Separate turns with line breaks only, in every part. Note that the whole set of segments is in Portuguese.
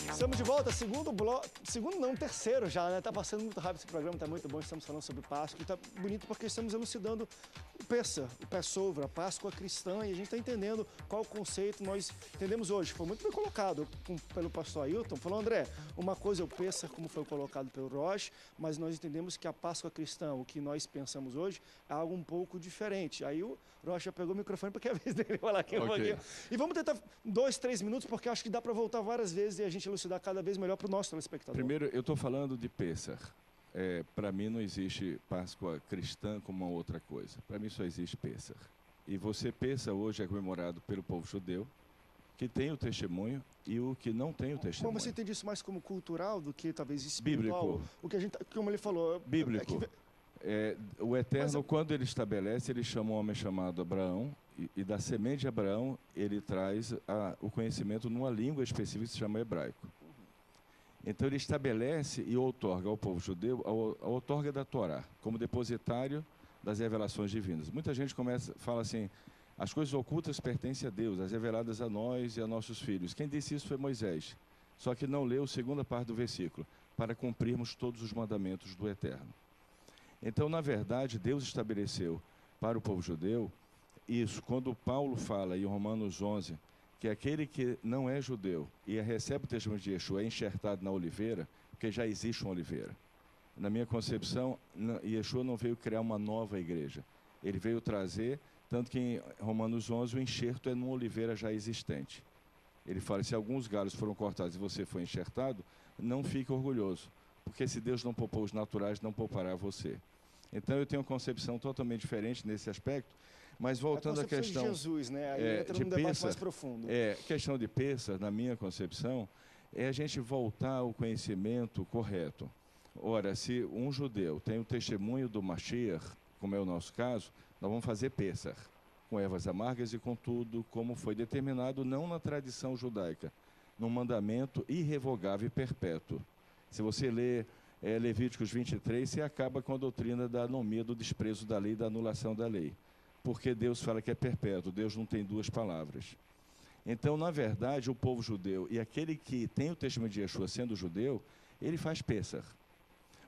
Estamos de volta, segundo bloco, segundo não, terceiro já, né? Tá passando muito rápido esse programa, tá muito bom, estamos falando sobre Páscoa, e tá bonito porque estamos elucidando o Pêssar, o Passover, a Páscoa cristã, e a gente está entendendo qual o conceito nós entendemos hoje. Foi muito bem colocado pelo pastor Ailton, falou, André, uma coisa é o Pêssar, como foi colocado pelo Roche, mas nós entendemos que a Páscoa cristã, o que nós pensamos hoje, é algo um pouco diferente. Aí o Roche já pegou o microfone porque é a vez dele falar aqui um pouquinho. E vamos tentar 2, 3 minutos, porque acho que dá para voltar várias vezes e a gente elucidar cada vez melhor para o nosso telespectador.
Primeiro, eu estou falando de Pêssar. Para mim não existe Páscoa cristã como uma outra coisa. Para mim só existe Pêssar. E você Pêssar hoje é comemorado pelo povo judeu, que tem o testemunho e o que não tem o testemunho.
Como você entende isso mais como cultural do que talvez espiritual?
Bíblico.
O que a gente, como ele falou...
Bíblico. O Eterno, quando ele estabelece, ele chama um homem chamado Abraão, e da semente de Abraão, ele traz o conhecimento numa língua específica que se chama hebraico. Então ele estabelece e outorga ao povo judeu a outorga da Torá, como depositário das revelações divinas. Muita gente fala assim, as coisas ocultas pertencem a Deus, as reveladas a nós e a nossos filhos. Quem disse isso foi Moisés, só que não leu a segunda parte do versículo, para cumprirmos todos os mandamentos do Eterno. Então, na verdade, Deus estabeleceu para o povo judeu isso, quando Paulo fala em Romanos 11, que aquele que não é judeu e recebe o testemunho de Yeshua é enxertado na oliveira, porque já existe uma oliveira. Na minha concepção, Yeshua não veio criar uma nova igreja. Ele veio trazer, tanto que em Romanos 11 o enxerto é numa oliveira já existente. Ele fala, se alguns galhos foram cortados e você foi enxertado, não fique orgulhoso, porque se Deus não poupou os naturais, não poupará você. Então eu tenho uma concepção totalmente diferente nesse aspecto, mas voltando à questão
de Jesus, né? Aí entra num debate mais profundo.
Questão de Pêssar, na minha concepção, é a gente voltar ao conhecimento correto. Ora, se um judeu tem o testemunho do Mashiach, como é o nosso caso, nós vamos fazer Pêssar, com ervas amargas e com tudo como foi determinado, não na tradição judaica, num mandamento irrevogável e perpétuo. Se você lê Levíticos 23, você acaba com a doutrina da anomia, do desprezo da lei e da anulação da lei. Porque Deus fala que é perpétuo, Deus não tem duas palavras. Então, na verdade, o povo judeu e aquele que tem o testemunho de Yeshua sendo judeu, ele faz Pêssar.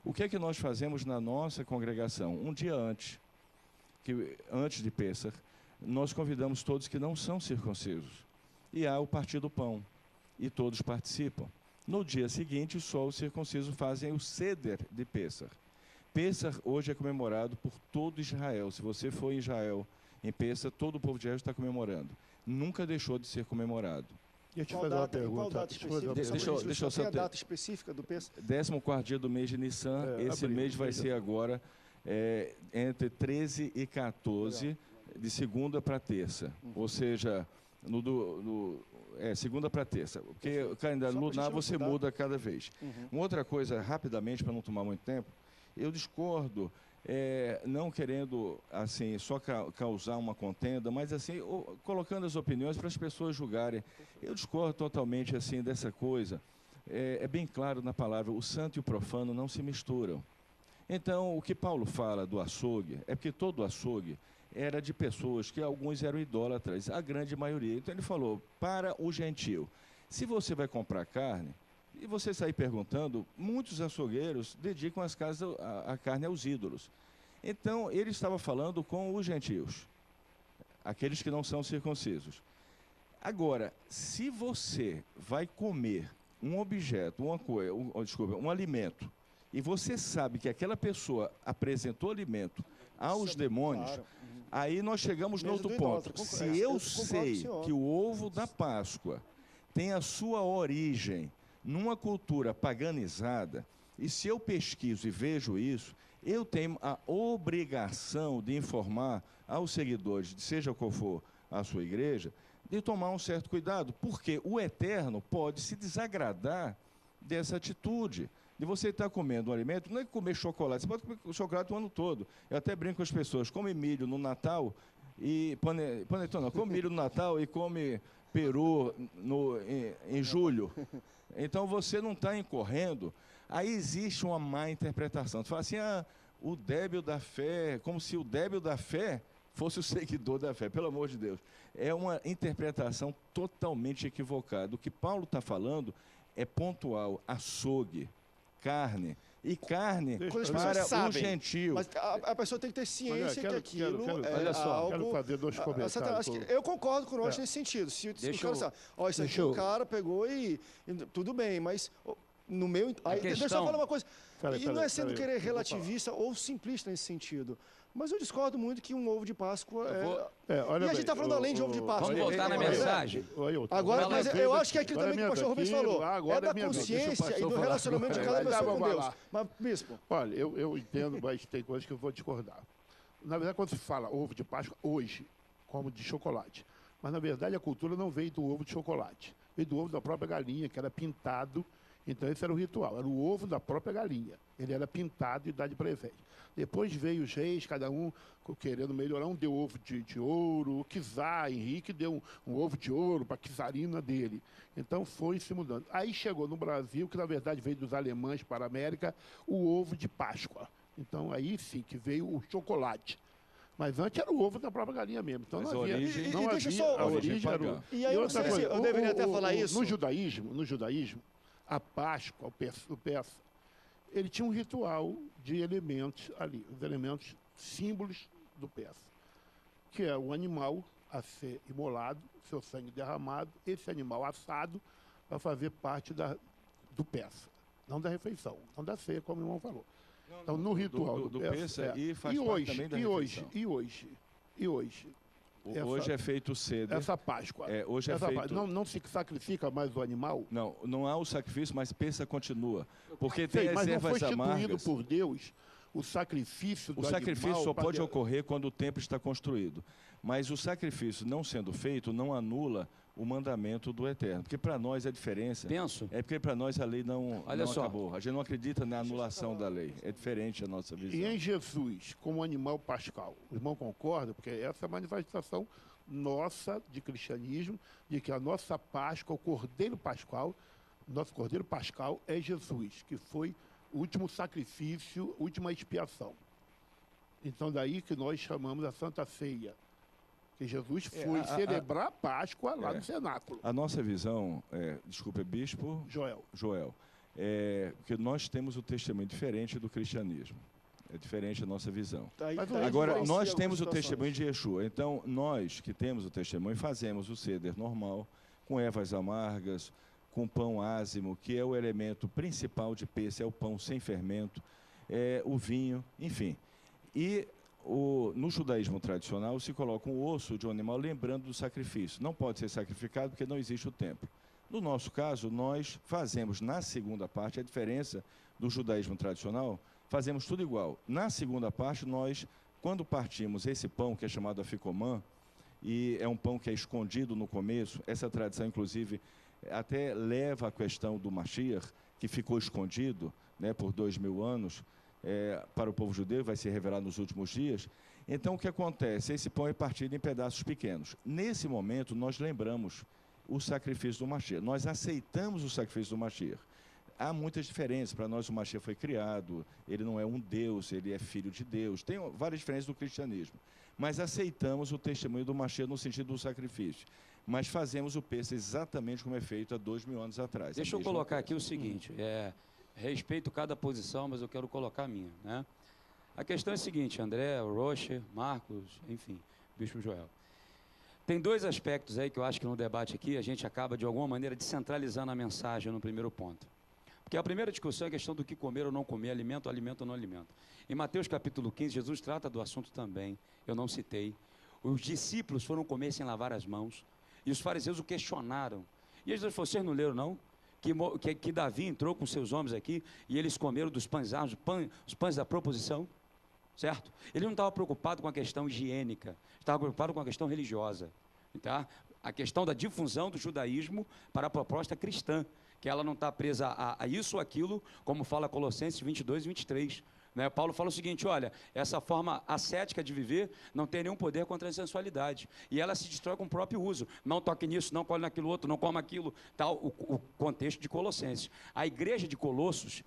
O que é que nós fazemos na nossa congregação? Um dia antes de Pêssar, nós convidamos todos que não são circuncisos. E há o partir do pão, e todos participam. No dia seguinte, só os circuncisos fazem o Seder de Pêssar. Pêssar hoje é comemorado por todo Israel. Se você for em Israel, em Pêssar, todo o povo de Israel está comemorando. Nunca deixou de ser comemorado.
E eu te fazer uma pergunta. Qual data específica?
Deixa eu só ter
a data específica do Pêssar?
14º dia do mês de Nissan. Esse mês vai ser agora entre 13 e 14, de segunda para terça. Ou seja, segunda para terça. Porque o calendário lunar você muda cada vez. Uma outra coisa, rapidamente, para não tomar muito tempo, eu discordo, não querendo assim, só causar uma contenda, mas assim, colocando as opiniões para as pessoas julgarem. Eu discordo totalmente assim, dessa coisa. É bem claro na palavra, o santo e o profano não se misturam. Então, o que Paulo fala do açougue, é porque todo açougue era de pessoas que alguns eram idólatras, a grande maioria. Então ele falou, para o gentil, se você vai comprar carne, e você sair perguntando, muitos açougueiros dedicam a carne aos ídolos. Então, ele estava falando com os gentios, aqueles que não são circuncisos. Agora, se você vai comer um objeto, um alimento, e você sabe que aquela pessoa apresentou alimento aos demônios, claro. Aí nós chegamos no outro ponto. Se eu sei que o ovo da Páscoa tem a sua origem numa cultura paganizada, e se eu pesquiso e vejo isso, eu tenho a obrigação de informar aos seguidores, seja qual for a sua igreja, de tomar um certo cuidado, porque o Eterno pode se desagradar dessa atitude, de você estar comendo um alimento, não é comer chocolate, você pode comer chocolate o ano todo. Eu até brinco com as pessoas, come milho no Natal, e panetone não, come milho no Natal e come peru em julho. Então você não está incorrendo. Aí existe uma má interpretação. Você fala assim, o débil da fé, como se o débil da fé fosse o seguidor da fé, pelo amor de Deus. É uma interpretação totalmente equivocada. O que Paulo está falando é pontual, açougue, carne. E carne para o gentio.
Mas a pessoa tem que ter ciência que aquilo
olha só,
algo...
Quero fazer 2 comentários.
Eu concordo com o Rocha nesse sentido. Se o cara sabe, isso aqui o cara pegou e tudo bem, mas no meu... Deixa eu só falar uma coisa. Não é sendo querer relativista ou simplista nesse sentido. Mas eu discordo muito que um ovo de Páscoa e a gente está falando além de ovo de Páscoa.
Vamos voltar na mensagem.
Agora, mas eu acho que é aquilo também que o pastor Rubens falou. É da consciência e do relacionamento de cada pessoa com Deus. Mas, bispo...
Olha, eu entendo, mas tem coisas que eu vou discordar. Na verdade, quando se fala ovo de Páscoa, hoje, como de chocolate. Mas, na verdade, a cultura não veio do ovo de chocolate. Veio do ovo da própria galinha, que era pintado. Então, esse era o ritual. Era o ovo da própria galinha. Ele era pintado e dado de presente. Depois veio os reis, cada um querendo melhorar. Um deu ovo de ouro, o Kizar, Henrique deu um ovo de ouro para a Kizarina dele. Então, foi se mudando. Aí chegou no Brasil, que na verdade veio dos alemães para a América, o ovo de Páscoa. Então, aí sim que veio o chocolate. Mas antes era o ovo da própria galinha mesmo. Então, não havia... a origem era o...
E aí, eu não sei se eu deveria até falar isso.
No judaísmo, a Páscoa, o Pessa, ele tinha um ritual de elementos ali, os elementos símbolos do Pessa, que é o animal a ser imolado, seu sangue derramado, esse animal assado para fazer parte do Pessa, não da refeição, não da ceia, como o irmão falou. Então, no ritual do Pessa,
e faz parte também da refeição.
E hoje?
Hoje é feito cedo.
Essa Páscoa.
Hoje é feito...
Não se sacrifica mais o animal?
Não há o sacrifício, mas Pessa continua. Porque tem as ervas amargas.
Mas não foi instituído por Deus o sacrifício do animal?
O sacrifício só pode ocorrer quando o templo está construído. Mas o sacrifício não sendo feito não anula o mandamento do Eterno. Porque para nós a diferença... É porque para nós a lei não acabou. A gente não acredita na anulação da lei. É diferente a nossa visão.
E em Jesus, como animal pascal, o irmão concorda? Porque essa é a manifestação nossa de cristianismo, de que a nossa Páscoa, o Cordeiro Pascal, nosso Cordeiro Pascal é Jesus, que foi o último sacrifício, última expiação. Então, daí que nós chamamos a Santa Ceia. Que Jesus foi celebrar a Páscoa lá no cenáculo.
A nossa visão, desculpa, bispo... Joel. Porque nós temos o testemunho diferente do cristianismo. É diferente a nossa visão. Agora, nós temos o testemunho de Yeshua. Então, nós que temos o testemunho, fazemos o ceder normal, com ervas amargas, com pão ázimo, que é o elemento principal de Pessa, é o pão sem fermento, o vinho, enfim. E no judaísmo tradicional se coloca um osso de um animal lembrando do sacrifício. Não pode ser sacrificado porque não existe o templo. No nosso caso, nós fazemos na segunda parte, a diferença do judaísmo tradicional, fazemos tudo igual. Na segunda parte, nós, quando partimos esse pão que é chamado aficomã, e é um pão que é escondido no começo, essa tradição, inclusive, até leva à questão do Mashiach, que ficou escondido, né, por 2000 anos, para o povo judeu, vai se revelar nos últimos dias. Então, o que acontece? Esse pão é partido em pedaços pequenos. Nesse momento, nós lembramos o sacrifício do Mashiach. Nós aceitamos o sacrifício do Mashiach. Há muitas diferenças. Para nós, o Mashiach foi criado, ele não é um Deus, ele é filho de Deus. Tem várias diferenças do cristianismo. Mas aceitamos o testemunho do Mashiach no sentido do sacrifício. Mas fazemos o Pessa exatamente como é feito há 2000 anos atrás.
Deixa eu colocar aqui o seguinte, respeito cada posição, mas eu quero colocar a minha, né? A questão é a seguinte, André, Rocher, Marcos, enfim, Bispo Joel. Tem dois aspectos aí que eu acho que no debate aqui a gente acaba, de alguma maneira, descentralizando a mensagem no primeiro ponto. Porque a primeira discussão é a questão do que comer ou não comer, alimento ou não alimento. Em Mateus capítulo 15, Jesus trata do assunto também, eu não citei. Os discípulos foram comer sem lavar as mãos, e os fariseus o questionaram. E Jesus falou, vocês não leram não? Que Davi entrou com seus homens aqui e eles comeram dos pães árvores, os pães da proposição, certo? Ele não estava preocupado com a questão higiênica, estava preocupado com a questão religiosa, tá? A questão da difusão do judaísmo para a proposta cristã, que ela não está presa a isso ou aquilo, como fala Colossenses 22 e 23. Né? Paulo fala o seguinte, olha, essa forma ascética de viver não tem nenhum poder contra a sensualidade. E ela se destrói com o próprio uso. Não toque nisso, não cole naquilo outro, não coma aquilo, tal, o contexto de Colossenses. A igreja de Colossos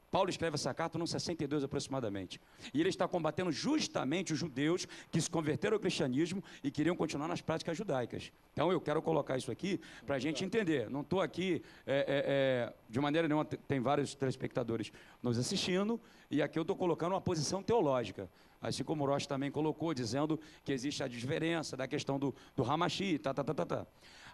Paulo escreve essa carta no 62 aproximadamente. E ele está combatendo justamente os judeus que se converteram ao cristianismo e queriam continuar nas práticas judaicas. Então eu quero colocar isso aqui para a gente entender. Não estou aqui, de maneira nenhuma, tem vários telespectadores nos assistindo, e aqui eu estou colocando uma posição teológica. Assim como o Rocha também colocou, dizendo que existe a diferença da questão do Hamashi,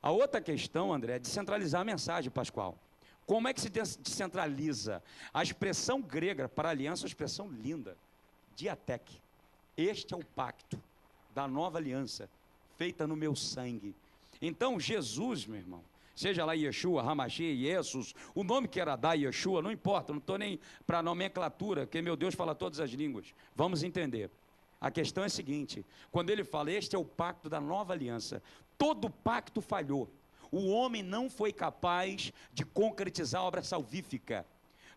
A outra questão, André, é descentralizar a mensagem pascual. Como é que se descentraliza? A expressão grega para aliança é uma expressão linda, diatek. Este é o pacto da nova aliança, feita no meu sangue. Então, Jesus, meu irmão, seja lá Yeshua, Hamashi, Jesus, o nome que era dar Yeshua, não importa, não estou nem para nomenclatura, porque meu Deus fala todas as línguas. Vamos entender. A questão é a seguinte, quando ele fala, este é o pacto da nova aliança, todo pacto falhou. O homem não foi capaz de concretizar a obra salvífica.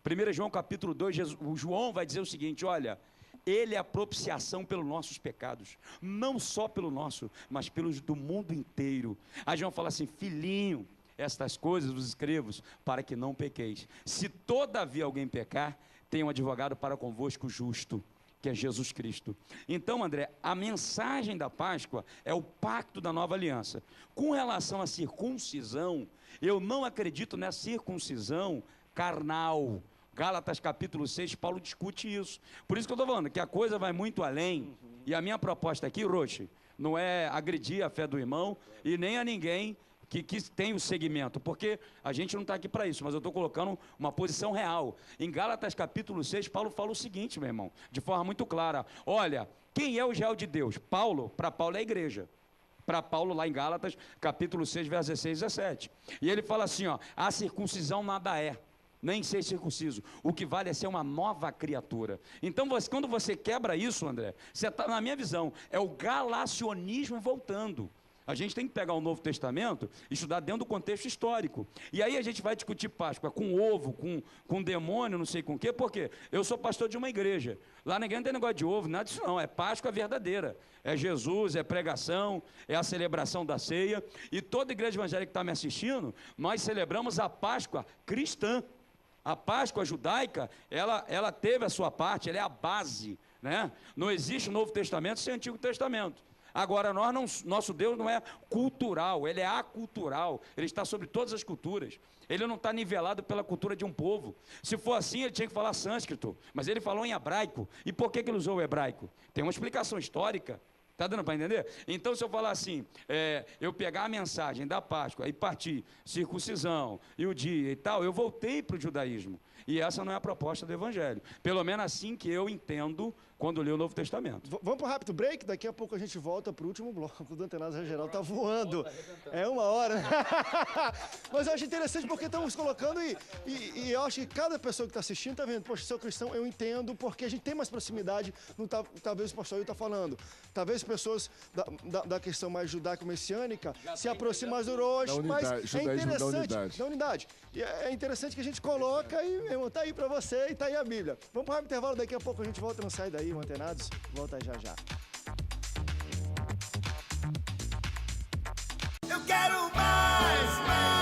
1 João capítulo 2, o João vai dizer o seguinte, olha, ele é a propiciação pelos nossos pecados, não só pelo nosso, mas pelos do mundo inteiro. Aí João fala assim, filhinho, estas coisas vos escrevo para que não pequeis. Se todavia alguém pecar, tem um advogado para convosco justo, que é Jesus Cristo. Então, André, a mensagem da Páscoa é o pacto da nova aliança. Com relação à circuncisão, eu não acredito nessa circuncisão carnal. Gálatas capítulo 6, Paulo discute isso. Por isso que eu estou falando que a coisa vai muito além. E a minha proposta aqui, Roche, não é agredir a fé do irmão e nem a ninguém que tem o segmento, porque a gente não está aqui para isso, mas eu estou colocando uma posição real. Em Gálatas capítulo 6, Paulo fala o seguinte, meu irmão, de forma muito clara, olha, quem é o Israel de Deus? Paulo, para Paulo é a igreja. Para Paulo, lá em Gálatas, capítulo 6, versos 16 e 17. E ele fala assim, ó, a circuncisão nada é, nem ser circunciso, o que vale é ser uma nova criatura. Então, quando você quebra isso, André, você está, na minha visão, é o galacionismo voltando. A gente tem que pegar o Novo Testamento e estudar dentro do contexto histórico. E aí a gente vai discutir Páscoa com ovo, com demônio, não sei com o quê, porque eu sou pastor de uma igreja. Lá ninguém tem negócio de ovo, nada disso não, é Páscoa verdadeira. É Jesus, é pregação, é a celebração da ceia. E toda igreja evangélica que está me assistindo, nós celebramos a Páscoa cristã. A Páscoa judaica, ela teve a sua parte, ela é a base, né? Não existe o Novo Testamento sem o Antigo Testamento. Agora, nosso Deus não é cultural, ele é acultural, ele está sobre todas as culturas. Ele não está nivelado pela cultura de um povo. Se for assim, ele tinha que falar sânscrito, mas ele falou em hebraico. E por que ele usou o hebraico? Tem uma explicação histórica. Está dando para entender? Então, se eu falar assim, eu pegar a mensagem da Páscoa e partir circuncisão e o dia e tal, eu voltei para o judaísmo. E essa não é a proposta do Evangelho. Pelo menos assim que eu entendo quando leio o Novo Testamento.
Vamos para um rápido break, daqui a pouco a gente volta para o último bloco. O do Antenados Geral está voando. É uma hora. Mas eu acho interessante porque estamos colocando e eu acho que cada pessoa que está assistindo está vendo, poxa, sou cristão, eu entendo, porque a gente tem mais proximidade, talvez o pastor está falando. Talvez pessoas da questão mais judaico-messiânica se aproximem mais do Rosh, mas é interessante. Da unidade. E é interessante que a gente coloca e, meu irmão, tá aí para você e tá aí a Bíblia. Vamos para o intervalo, daqui a pouco a gente volta, não sai daí, Antenados, volta já já.
Eu quero mais.